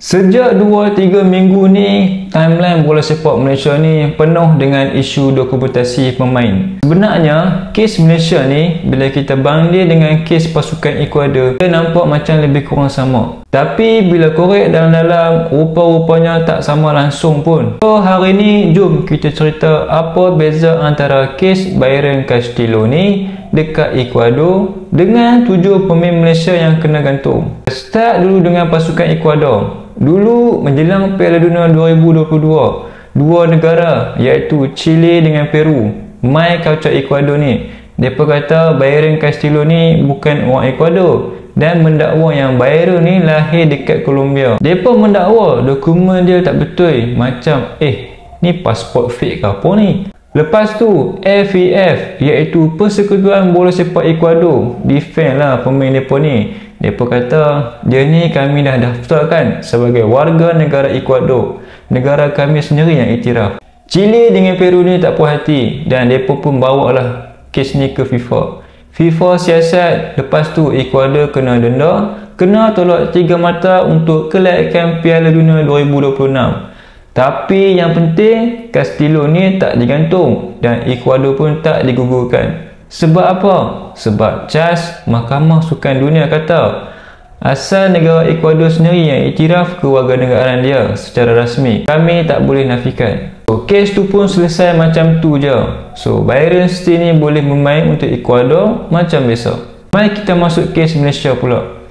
Sejak 2-3 minggu ni, timeline bola sepak Malaysia ni penuh dengan isu dokumentasi pemain. Sebenarnya, kes Malaysia ni bila kita banding dengan kes pasukan Ecuador, dia nampak macam lebih kurang sama. Tapi bila korek dalam-dalam, rupa-rupanya tak sama langsung pun. So, hari ni jom kita cerita apa beza antara kes Byron Castillo ni dekat Ecuador dengan 7 pemain Malaysia yang kena gantung. Start dulu dengan pasukan Ecuador. Dulu menjelang Piala Dunia 2022, dua negara iaitu Chile dengan Peru mai kacau Ecuador ni. Mereka kata Byron Castillo ni bukan orang Ecuador dan mendakwa yang Byron ni lahir dekat Colombia. Mereka mendakwa dokumen dia tak betul, macam ni pasport fake ke apa ni. Lepas tu FEF iaitu Persekutuan Bola Sepak Ecuador defend lah pemain mereka ni. Mereka kata dia ni kami dah daftarkan sebagai warga negara Ecuador, negara kami sendiri yang iktiraf. Chile dengan Peru ni tak puas hati dan mereka pun bawa lah kes ni ke FIFA. FIFA siasat, lepas tu Ecuador kena denda, kena tolak 3 mata untuk kelayakan Piala Dunia 2026. Tapi yang penting Castillo ni tak digantung dan Ecuador pun tak digugurkan. Sebab apa? Sebab CAS, Mahkamah Sukan Dunia kata asal negara Ecuador sendiri yang iktiraf kewarganegaraan dia secara rasmi. Kami tak boleh nafikan. So, kes tu pun selesai macam tu je. So, Byron still ni boleh bermain untuk Ecuador macam biasa. Mari kita masuk kes Malaysia pula.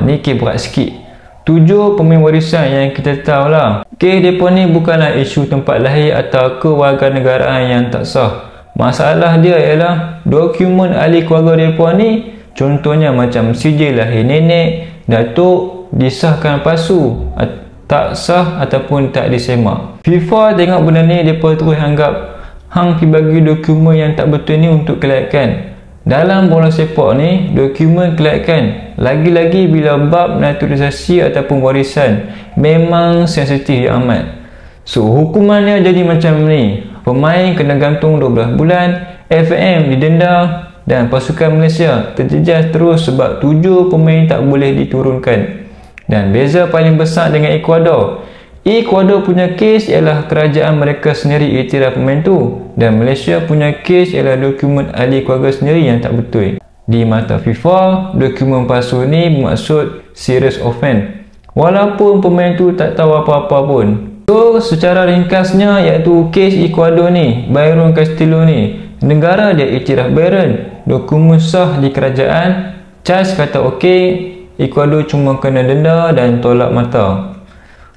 Ni kes berat sikit. 7 pemain warisan yang kita tahu lah. Kes mereka ni bukanlah isu tempat lahir atau kewarganegaraan yang tak sah. Masalah dia ialah dokumen ahli keluarga mereka ni, contohnya macam sijil lahir nenek, datuk, disahkan palsu, tak sah ataupun tak disemak. FIFA tengok benda ni, mereka terus anggap hang pergi bagi dokumen yang tak betul ni untuk kelayakan. Dalam bola sepak ni, dokumen kelayakan, lagi-lagi bila bab naturalisasi ataupun warisan, memang sensitif amat. So, hukumannya jadi macam ni. Pemain kena gantung 12 bulan, FAM didenda dan pasukan Malaysia terjejas terus sebab 7 pemain tak boleh diturunkan. Dan beza paling besar dengan Ecuador, Ecuador punya kes ialah kerajaan mereka sendiri iktiraf pemain tu dan Malaysia punya kes ialah dokumen ahli keluarga sendiri yang tak betul. Di mata FIFA, dokumen palsu ni bermaksud serious offence walaupun pemain tu tak tahu apa-apa pun. So, secara ringkasnya iaitu kes Ecuador ni, Byron Castillo ni, negara dia iktiraf Byron, dokumen sah di kerajaan, CAS kata okey, Ecuador cuma kena denda dan tolak mata.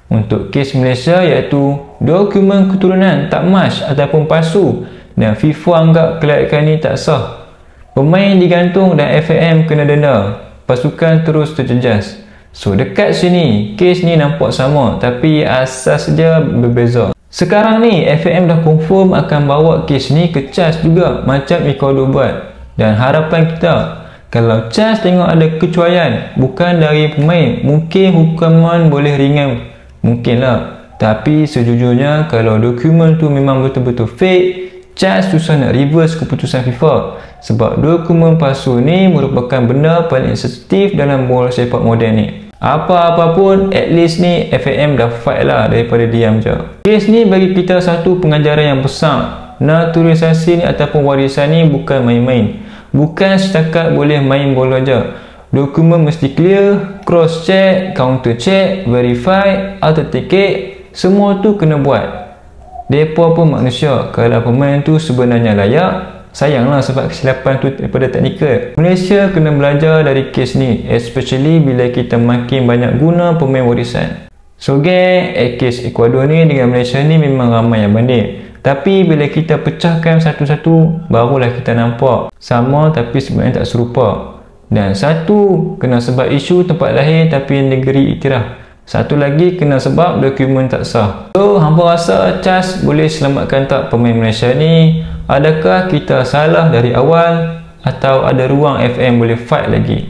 Untuk kes Malaysia iaitu dokumen keturunan tak mas ataupun palsu dan FIFA anggap kelayakan ni tak sah. Pemain digantung dan FAM kena denda, pasukan terus terjejas. So, dekat sini, kes ni nampak sama tapi asas dia berbeza. Sekarang ni, FAM dah confirm akan bawa kes ni ke CAS juga macam Ecuador buat. Dan harapan kita, kalau CAS tengok ada kecuaian bukan dari pemain, mungkin hukuman boleh ringan. Mungkinlah. Tapi sejujurnya, kalau dokumen tu memang betul-betul fake, CAS susah nak reverse keputusan FIFA. Sebab dokumen palsu ni merupakan benda paling sensitif dalam bola sepak moden ni. Apa-apa pun, at least ni FAM dah fight lah daripada diam je. Kes ni bagi kita satu pengajaran yang besar. Naturalisasi ni ataupun warisan ni bukan main-main. Bukan setakat boleh main bola je. Dokumen mesti clear, cross check, counter check, verify, authenticate, semua tu kena buat. Mereka pun manusia. Kalau pemain tu sebenarnya layak, sayanglah sebab kesilapan tu daripada teknikal. Malaysia kena belajar dari kes ni, especially bila kita makin banyak guna pemain warisan. So geng, kes Ecuador ni dengan Malaysia ni memang ramai yang banding. Tapi bila kita pecahkan satu-satu, barulah kita nampak sama tapi sebenarnya tak serupa. Dan satu kena sebab isu tempat lahir tapi negeri iktiraf. Satu lagi kena sebab dokumen tak sah. So, hampa rasa CAS boleh selamatkan tak pemain Malaysia ni? Adakah kita salah dari awal atau ada ruang FM boleh fight lagi?